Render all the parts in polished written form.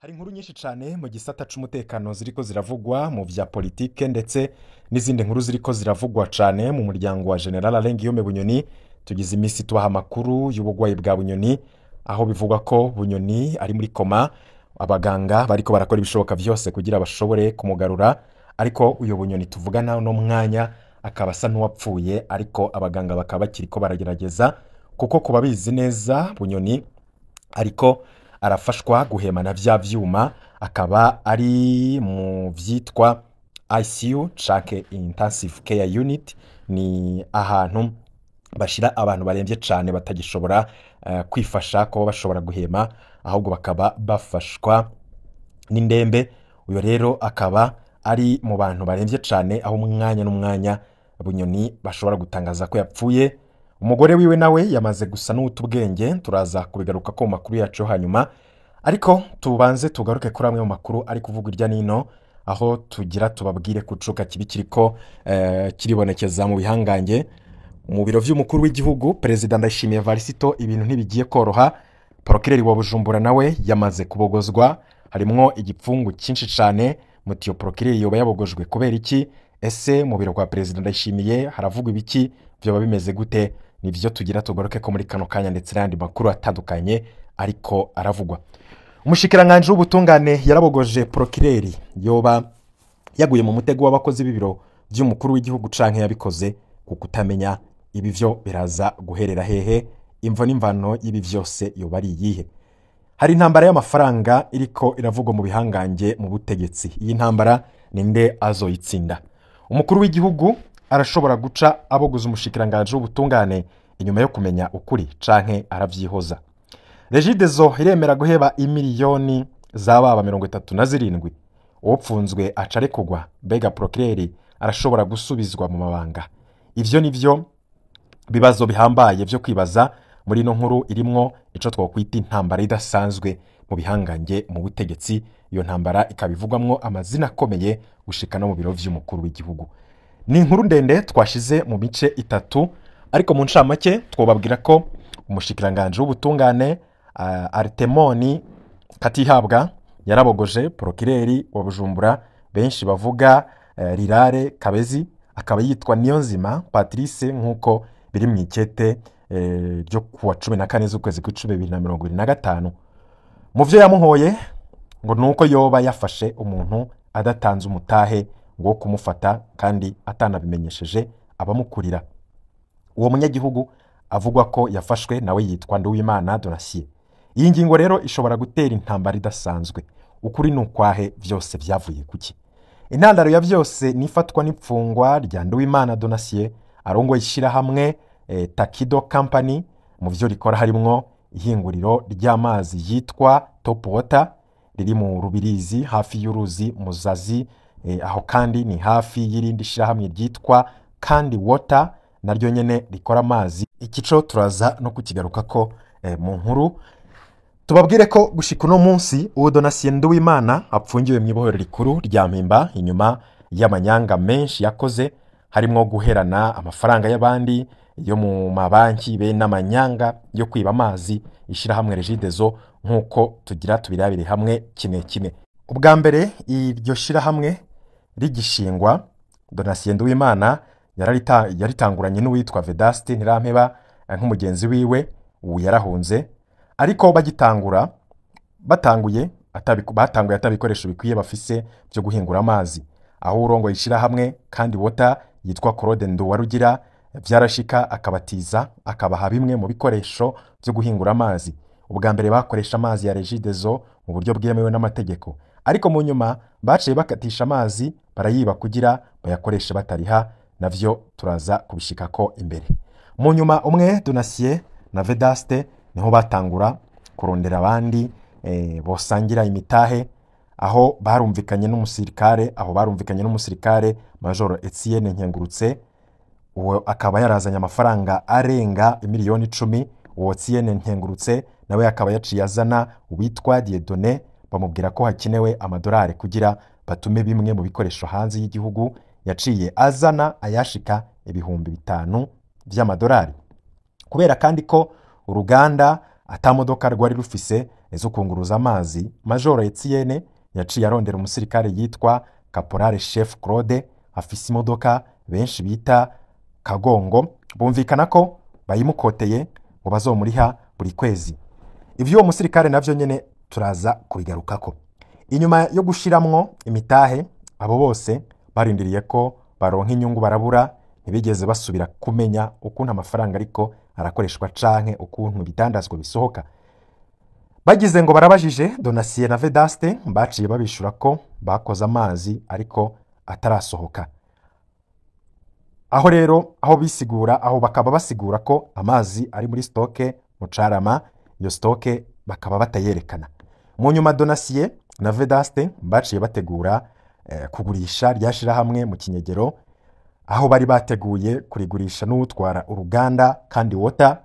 Hari inkuru nyinshi cyane mu gisata c'umutekano ziriko ziravugwa mu vya politike ndetse n'izindi nkuru ziriko ziravugwa cyane mu muryango wa General Alengiyome Bunyoni. Tugize imisi tubaha amakuru y'ubugwayi bwa Bunyoni, aho bivugwa ko Bunyoni ari muri koma, abaganga bariko barakora ibishoboka vyose kugira bashobore kumugarura, ariko uyo Bunyoni tuvugana no mwanya akaba asa n'uwapfuye, ariko abaganga bakaba bakiriko baragerageza, kuko kubabizi neza Bunyoni ariko arafashwa guhemana vya vyuma, akaba ari mu vyitwa ICU canke intensive care unit. Ni ahantu bashira abantu baremvye cane batagishobora kwifasha ko bashobora guhema, ahubwo bakaba bafashwa n'indembe. Uyo rero akaba ari mu bantu baremvye cane, aho umwanya n'umwanya Bunyoni bashobora gutangaza ko yapfuye. Umugore wiwe nawe yamaze gusa n'utubwenge, turaza kubigaruka ko mu makuru yacu hanyuma, ariko tubanze tugaruke kuri amwe mu makuru ari kuvuga irya nino, aho tugira tubabwire kucuka kibi kiriko kiribonekeza mu bihangange mu biro vy'umukuru w'igihugu. Perezida Ndayishimiye Varisito ibintu ntibigiye koroha. Procureur wa Bujumbura nawe yamaze kubogozwa, harimwo igipfungu cyinshi cane. Mutiyo Procureur yoba yabogojwe kubera iki? Ese mu biro kwa Perezida Ndayishimiye haravugwa ibiki? Vyoba bimeze gute? Nivyo tugira tugaruke ko muri kano kanya, ndetse n'andi makuru atandukanye ariko aravugwa. Umushikiranganje w'ubutungane yarabogoje Procureur yoba yaguye mu mutego w'abakozi b'ibiro vy'umukuru w'igihugu canke yabikoze ku kutamenya. Ibi vyo biraza guherera hehe? Imvo n'imvano y'ibi vyose yoba ari iyihe? Hari intambara y'amafaranga iriko iravugwa mu bihangange mu butegetsi. Iyi ntambara ninde azoyitsinda? Umukuru w'igihugu arashobora guca aboguza umushikiranganje w'ubutungane inyuma yo kumenya ukuri canke aravyihoza? Regideso iremera guheba imiliyoni z'ababa 37. Uwopfunzwe acare kugwa, bega Procureur arashobora gusubizwa mu mabanga? Ivyo nivyo bibazo bihambaye vyo kwibaza muri ino nkuru irimwo ico twokwita intambara idasanzwe mu bihangange mu butegetsi. Iyo ntambara ikabivugwamwo amazina akomeye gushika no mu biro vy'umukuru w'igihugu. Ni inkuru ndende twashize mu mice itatu, ariko mu ncamake twobabwira ko umushikiranganje w'ubutungane Artemoni Katihabwa yarabogoje Procureur wa Bujumbura, benshi bavuga Rirare Kabezi, akaba yitwa Niyonzima Patrice nkuko biri mu ikete ryo kuwa 14 z'ukwezi kw'icumi 2025. Mu vyo yamuhoye ngo nuko yoba yafashe umuntu adatanze umutahe ngo kumufata kandi atanabimenyesheje abamukurira. Uwo munyagihugu avugwa ko yafashwe nawe yitwa Nduwimana Donatien. Iyi ngingo rero ishobora gutera intambara idasanzwe. Ukuri nukwahe? Vyose vyavuye kuki? Intandaro ya vyose nifatwa n'ipfungwa rya Nduwimana Donatien arongo yishira hamwe Takido Company. Mu vyo rikora harimwo ihinguriro ry'amazi yitwa Top Water riri mu Rubirizi hafi y'uruzi Muzazi, aho kandi ni hafi y'irindi shira hamwe ryitwa Kandi Water naryo nyene rikora amazi. Ikico turaza no kukigaruka ko mu nkuru. Tubabwire ko gushika no munsi uwo Donatien Nduwimana apfungiwe mu ibohero rikuru rya Mpimba inyuma y'amanyanga menshi yakoze, harimo guherana amafaranga y'abandi yo mu mabanki be n'amanyanga yo kwiba amazi. Ishira hamwe Regideso nkuko tugira tubirabire hamwe kimwe kimwe. Ubwa mbere iryo shira hamwe rigishingwa, Donatien Nduwimana yaritanguranye n'uwitwa Vedaste Ntirampeba nk'umugenzi wiwe. Ubu yarahunze, ariko batanguye atabikoresho bikwiye bafise byo guhingura amazi. Aho urongo yishira hamwe Kandi Water yitwa Claude Nduwarugira vyarashika akabatiza akabaha bimwe mu bikoresho byo guhingura amazi. Ubwa mbere bakoresha amazi ya Regideso mu buryo bwemewe n'amategeko, ariko mu nyuma baciye bakatisha amazi barayiba kugira bayakoreshe batariha. Navyo turaza kubishika ko imbere. Mu nyuma umwe Donatien na Vedaste niho batangura kurondera abandi bosangira imitahe, aho barumvikanye n'umusirikare Major Etienne Nkengurutse. Uwo akaba yarazanye amafaranga arenga miliyoni 10. Uwo Etienne Nkengurutse nawe akaba yaciye azana uwitwa Dieudonné, bamubwira ko hakenewe amadolari kugira batume bimwe mu bikoresho hanze y'igihugu. Yaciye azana ayashika ibihumbi 5 vy'amadolari, kubera kandi ko uruganda atamodoka rwari rufise zo kunguruza amazi, Major Etienne yaciye arondera umusirikare yitwa Caporal Chef Claude afise imodoka benshi bita Kagongo, bumvikana ko bayimukoteye ngo bazomuriha buri kwezi. Ivyo uwo musirikare navyo nyene turaza kubigarukako. Inyuma yo gushiramwo imitahe, abo bose barindiriye ko baronka inyungu barabura, ntibigeze basubira kumenya ukuntu amafaranga ariko arakoreshwa canke ukuntu bitandazwa bisohoka. Bagize ngo barabajije Donatien na Vedaste, baciye babishura ko bakoze amazi ariko atarasohoka. Aho rero aho bakaba basigura ko amazi ari muri stoke mu Carama, iyo stoke bakaba batayerekana. Mu nyuma Donatien na Vedaste baciye bategura kugurisha ryashira hamwe mu Kinyegero, aho bari bateguye kurigurisha n'utwara uruganda kandi Water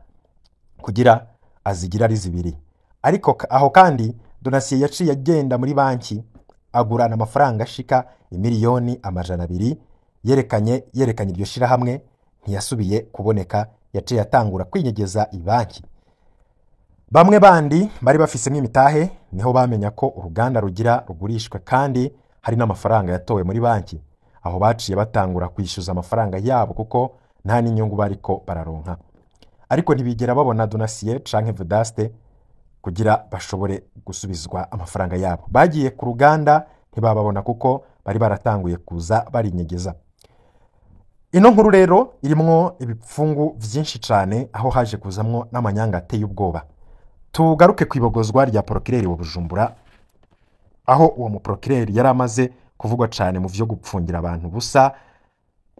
kugira azigira ari zibiri. Ariko aho kandi Donatien yaciye agenda muri banki agurana amafaranga ashika imiliyoni 200, yerekanye iryo shira hamwe ntiyasubiye kuboneka, yaciye atangura kwinyegeza ibanki. Bamwe bandi bari bafise imitahe niho bamenya ko uruganda rugira rugurishwe kandi hari n'amafaranga yatowe muri banki. Aho baciye batangura kwishyuza amafaranga yabo kuko nta n'inyungu bariko bararonka. Ariko ntibigera babona Donatien canke Vedaste kugira bashobore gusubizwa amafaranga yabo. Bagiye ku ruganda ntibababona kuko bari baratanguye kuza barinyegeza. Ino nkuru rero irimwo ibipfungu vyinshi cane, aho haje kuzamwo n'amanyanga ateye ubwoba. Tugaruke kwibogozwa rya Procureur wa Bujumbura, aho uwo mu Procureur yari amaze kuvugwa cane mu vyo gupfungira abantu busa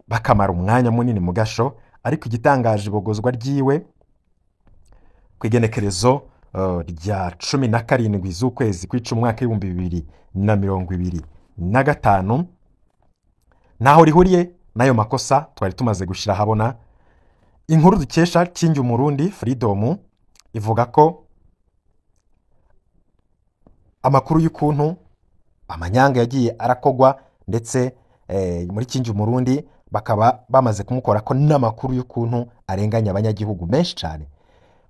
bakamara umwanya munini mu gasho. Ariko igitangaje ibogozwa ryiwe kwigenekerezo rya 17 z'ukwezi kw'icumwaka 2025 naho rihuriye nayo makosa twari tumaze gushira habona. Inkuru dukesha Kingi Umurundi Freedom ivuga ko amakuru y'ukuntu amanyanga yagiye arakogwa, ndetse muri Kingi Umurundi bakaba bamaze kumukora ko n'amakuru y'ukuntu arenganya abanyagihugu menshi cyane.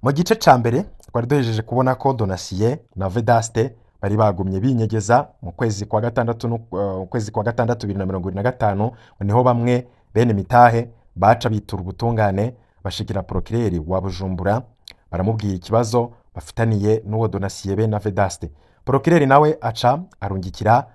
Mu gice ca mbere twari duhejeje kubona ko Donatien na Vedaste bari bagumye binyegeza mu kwezi kwa gatandatu 2025, niho bamwe bene mitahe baca bitura ubutungane bashikira Procureur wa Bujumbura baramubwira ikibazo bafitaniye n'uwo Donatien be na Vedaste. Procureur nawe aca arungikira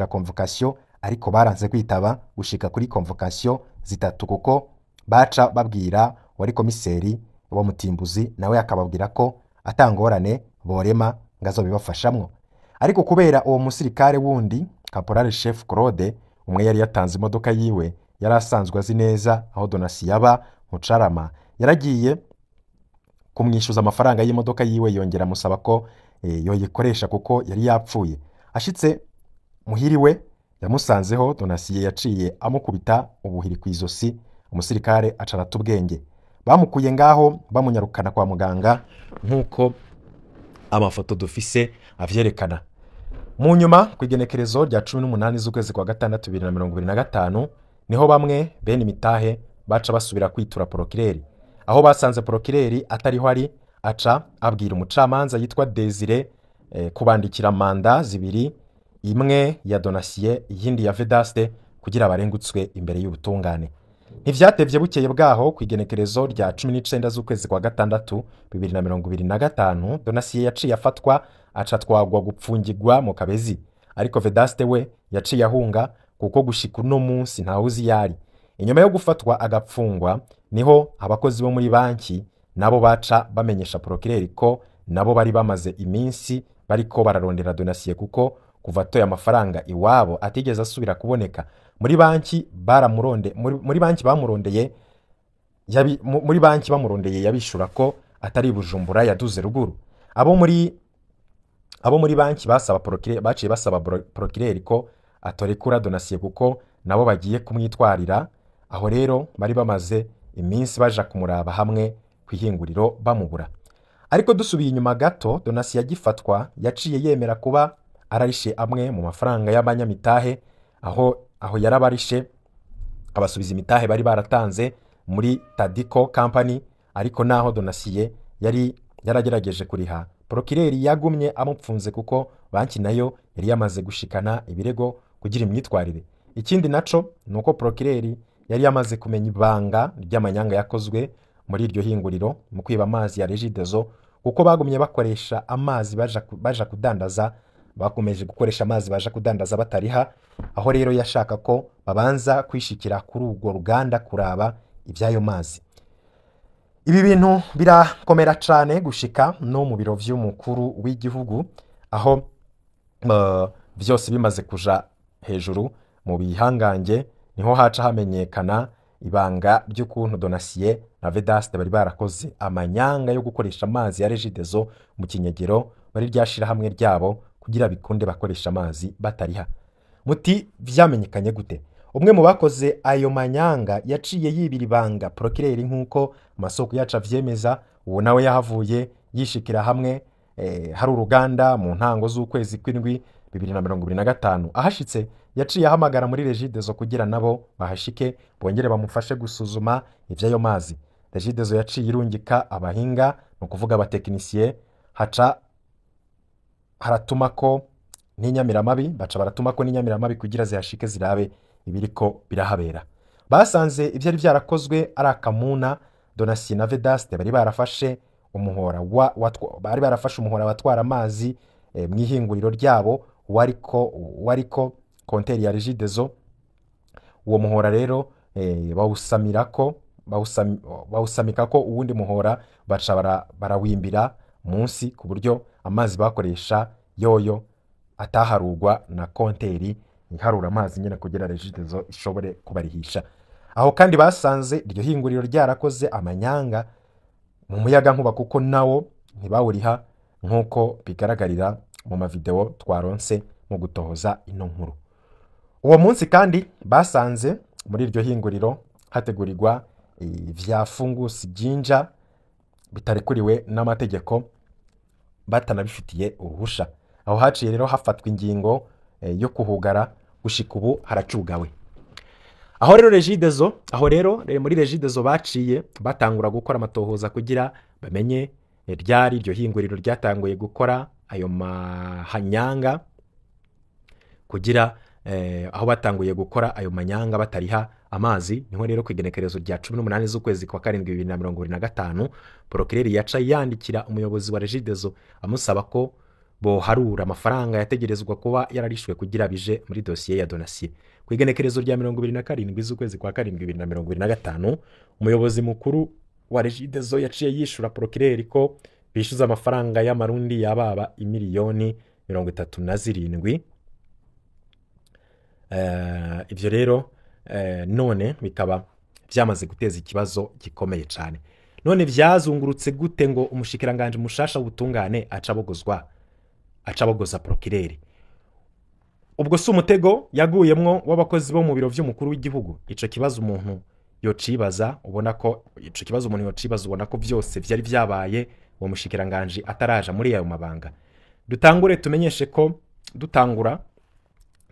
convocation, ariko baranze kwitaba gushika kuri convocation zitatu kuko baca babwira wari komiseri wa Mutimbuzi, nawe akababwira ko atangorane borema ngazo bibafashamwo. Ariko kubera uwo musirikare wundi Caporal Chef Claude umwe yari yatanze imodoka yiwe, yari asanzwe azi neza aho Donatien yaba mu Carama, yaragiye kumwishyuza amafaranga y'imodoka yiwe, yongera musaba ko yoyikoresha kuko yari yapfuye. Ashitse muhiriwe yamusanzeho Donatien yaciye amukubita ubuhiri kwizosi, umusirikare acarata ubwenge. Bamukuye ngaho bamunyarukana kwa muganga nkuko amafoto dufise avyerekana. Mu nyuma kwigenekerezo rya 18 z'ukwezi kwa gatandatu 2025 niho bamwe bene imitahe baca basubira kwitura Procureur, aho basanze Procureur atariho ari, aca abwira umucamanza yitwa Desire kubandikira manda zibiri, imwe ya Donatien iyindi ya Vedaste kugira barengutswe imbere y'ubutungane. Ntivyatevye bukeye bwaho kwigenekerezo rya 19 z'ukwezi kwa gatandatu 2025 Donatien yaciye afatwa aca twagwa gupfungirwa mu Kabezi. Ariko Vedaste we yaciye ahunga kuko gushika uno munsi ntawuzi yari. Inyuma yo gufatwa agapfungwa niho abakozi bo muri banki nabo baca bamenyesha Procureur ko nabo bari bamaze iminsi bariko bararondera Donatien kuko kuva toya amafaranga iwabo atigeze asubira kuboneka. Muri banki bamurondeye yabishura ko atari Bujumbura yaduze ruguru. Abo muri banki basaba Procureur, baciye basaba Procureur ko atorekura Donatien kuko nabo bagiye kumwitwarira. Aho rero bari bamaze iminsi baja kumuraba hamwe kwihinguriro bamubura. Ariko dusubiye inyuma gato, Donatien yagifatwa yaciye yemera kuba ararishe amwe mu mafaranga y'abanyamitahe, aho yarabarishe abasubiza imitahe bari baratanze muri Tadico Company, ariko naho Donatien yari yaragerageje kuriha, Procureur yagumye amupfunze kuko banki nayo yari yamaze gushikana ibirego kugira imyitwarire. Ikindi naco nuko Procureur yari yamaze kumenya ibanga ry'amanyanga yakozwe muri iryo hinguriro mu kwiba amazi ya Regideso, kuko bagumye bakoresha amazi baja kudandaza, bakomeje gukoresha amazi baja kudandaza batariha, aho rero yashaka ko babanza kwishikira kuri urwo ruganda kuraba ibyayo mazi. Ibi bintu birakomera cyane gushika no mu biro vy'umukuru w'igihugu, aho byose bimaze kuja hejuru mu bihangange, niho haca hamenyekana ibanga ry'ukuntu Donatien na Vedaste bari barakoze amanyanga yo gukoresha amazi ya Regideso mu kinyegero bari ryashira hamwe ryabo kugira bikunde bakoresha amazi batariha. Muti vyamenyekanye gute? Umwe mu bakoze ayo manyanga yaciye yibira ibanga Procureur nkuko amasoko yaca vyemeza, uwo nawe yahavuye yishikira hamwe hari uruganda mu ntango z'ukwezi kw'indwi 2025. Ahashitse yaciye ahamagara muri Regideso kugira nabo bahashike bongere bamufashe gusuzuma ivyayo mazi. Regideso yaciye irungika abahinga, no kuvuga abatekinisiye, haca haratumako n'inyamiramabi, baca baratumako n'inyamiramabi kugira zihashike zirabe ibiriko birahabera. Basanze ivyari vyarakozwe ari akamuna. Donatien na Vedaste bari barafashe umuhora bari barafashe umuhora watwara amazi mw'ihinguriro ryabo wariko konteri ya Regideso. Uwo muhora rero bawusamikako uwundi muhora, baca barawimbira munsi ku buryo amazi bakoresha yoyo ataharugwa na konteri iharura amazi nyine kugira Regideso ishobore kubarihisha. Aho kandi basanze iryo hinguriro ryarakoze amanyanga mu muyaga nkuba, kuko nawo ntibawuriha nkuko bigaragarira mu mavideo twaronse mu gutohoza ino nkuru. Uwo munsi kandi basanze muri iryo hinguriro hategurirwa vya fungusi byinja bitarekuriwe n'amategeko batanabifitiye uruhusha. Aho haciye rero hafatwa ingingo yo kuhugara, gushika ubu haracugawe. Aho rero muri Regideso baciye batangura gukora amatohoza kugira bamenye ryari iryo hinguriro ryatanguye gukora ayo mahanyanga, kugira aho batanguye gukora ayo manyanga batariha amazi. Niho rero kwigenekerezo rya 18 z'ukwezi kwa 7 2025 Procureur yaca yandikira umuyobozi wa Regideso amusaba ko boharura amafaranga yategerezwa kuba yararishwe kugira bije muri dossier ya Donatien. Kwigenekerezo rya 27 z'ukwezi kwa 7 2025 umuyobozi mukuru wa Regideso yaciye yishura Procureur ko bishuza amafaranga y'amarundi yababa imiliyoni 37. Ivyo rero none bikaba byamaze guteza ikibazo gikomeye cyane. None vyazungurutse gute ngo umushikiranganje mushasha w'ubutungane acabogoza Procureur? Ubwo si umutego yaguyemwo w'abakozi bo mu biro vy'umukuru w'igihugu? Ico kibazo umuntu yocibaza, ubona ko vyose vyari vyabaye uwo mushikiranganje ataraja muri ayo mabanga.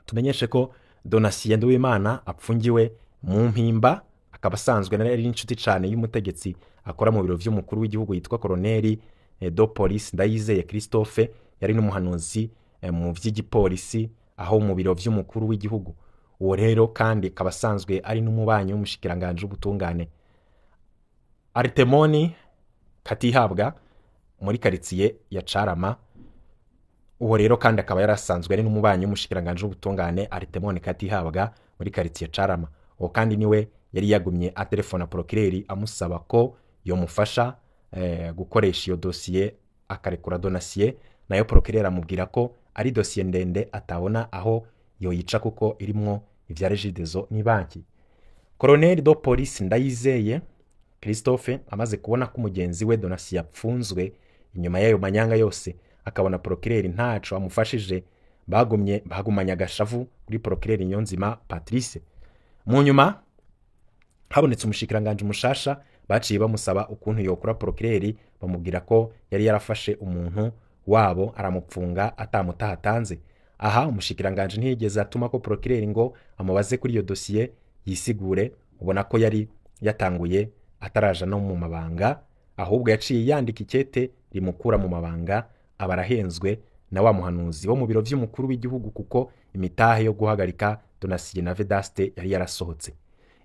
Tumenyeshe ko Donatien Nduwimana apfungiwe mu mpimba, akaba asanzwe ari inshuti cyane y'umutegetsi akora mu biro vy'umukuru w'igihugu yitwa Colonel de Police Ndayizeye Christophe, yari n'umuhanuzi mu vy'igipolisi aho mu biro vy'umukuru w'igihugu. Uwo rero kandi akaba asanzwe ari n'umubanyi w'umushikiranganje w'ubutungane Artemoni Katihabwa muri quartier ya Carama. Uwo rero kandi akaba yarasanzwe ari n'umubanyi w'umushikiranganje w'ubutungane Artemoni Katihabwa muri quartier ya Carama. Uwo kandi niwe yari yagumye a telefona Procureur amusaba ko yomufasha gukoresha iyo dossier akarekura Donatien, nayo Procureur amubwira ko ari dossier ndende atabona aho yoyica kuko irimwo ivya Regideso ni banki. Colonel de Police Ndayizeye Christophe amaze kubona ko umugenzi we Donatien yapfunzwe inyuma y'ayo manyanga yose, akabona Procureur ntaco amufashije, bagumanya agashavu kuri Procureur Nyonzima Patrice. Mu nyuma habonetse umushikiranganje mushasha, baciye bamusaba ukuntu yokura Procureur, bamubwira ko yari yarafashe umuntu wabo aramupfunga atamutahatanze. Aha umushikiranganje ntiyigeze atuma ko Procureur ngo amubaze kuri iyo dossier yisigure, ubona ko yari yatanguye ataraja no mu mabanga ahubwo yaciye yandika ikete rimukura mu mabanga, abarahenzwe na wa muhanuzi wo mu biro vy'umukuru w'igihugu kuko imitahe yo guhagarika Donatien na Vedaste yari yarasohotse.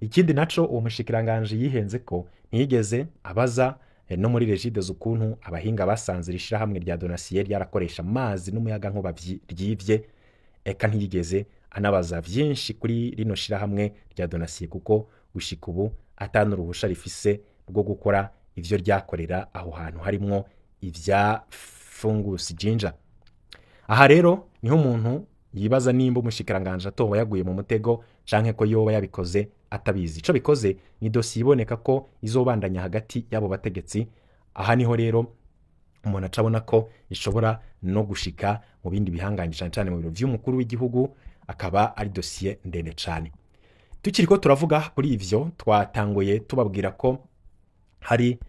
Ikindi naco uwo mushikiranganje yihenze ko ntiyigeze abaza no muri Regides ukuntu abahinga basanze rishira hamwe rya Donatien yarakoresha amazi n'umuyaga nkuba ryivye, eka ntiyigeze anabaza vyinshi kuri rino shira hamwe rya Donatien kuko gushika ubu atanuruhusha rifise rwo gukora ivyo ryakorera aho hantu harimwo ivya Fungus Jinja. Aha rero niho umuntu yibaza nimba umushikiranganje atoba yaguye mu mutego canke ko yoba yabikoze atabizi. Ico bikoze ni dossier iboneka ko izobandanya hagati yabo bategetsi. Aha niho rero umuntu acabona ko ishobora no gushika mu bindi bihanganye cyane mu biro vy'umukuru w'igihugu, akaba ari dossier ndende cyane. Tukiriko turavuga kuri ivyo, twatanguye tubabwira ko hari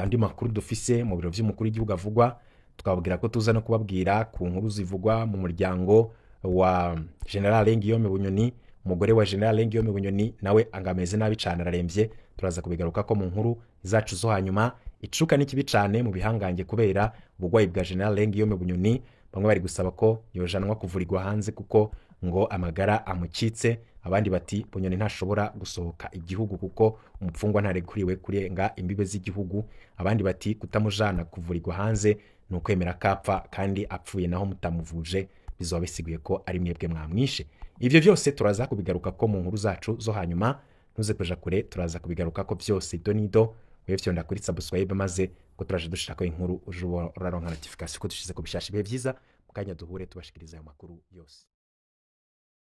andi makuru dufise mu biro vy'umukuru w'igihugu avugwa. Twababwira ko tuza no kubabwira ku nkuru zivugwa mu muryango wa General Guillaume Bunyoni, umugore wa General Guillaume Bunyoni nawe angameze nabi cyane, araremvye. Turaza kubigaruka ko mu nkuru zacu zo hanyuma. Icuka n'ikibi cyane mu bihanganje kubera ubugwayi bwa General Guillaume Bunyoni. Bamwe bari gusaba ko yojanwa kuvurirwa hanze kuko ngo amagara amucitse, abandi bati Bunyoni ntashobora gusohoka igihugu kuko umupfungwa ntarekuriwe kurenga imbibe z'igihugu, abandi bati kutamujana kuvurirwa hanze no kwemera kapfa kandi apfuye naho mutamuvuje bizoba bisiguye ko ari mwebwe mwamwishe. Ivyo byose turaza kubigaruka ko mu nkuru zacu zo hanyuma. Ntuze kuja kure, turaza kubigaruka ko byose donido. Wewe fyonda kuri subscribe maze ko turaje dushaka inkuru uraronka notification ko dushize ko bishasha bihe vyiza, mukanya duhure tubashikiriza ayo makuru yose.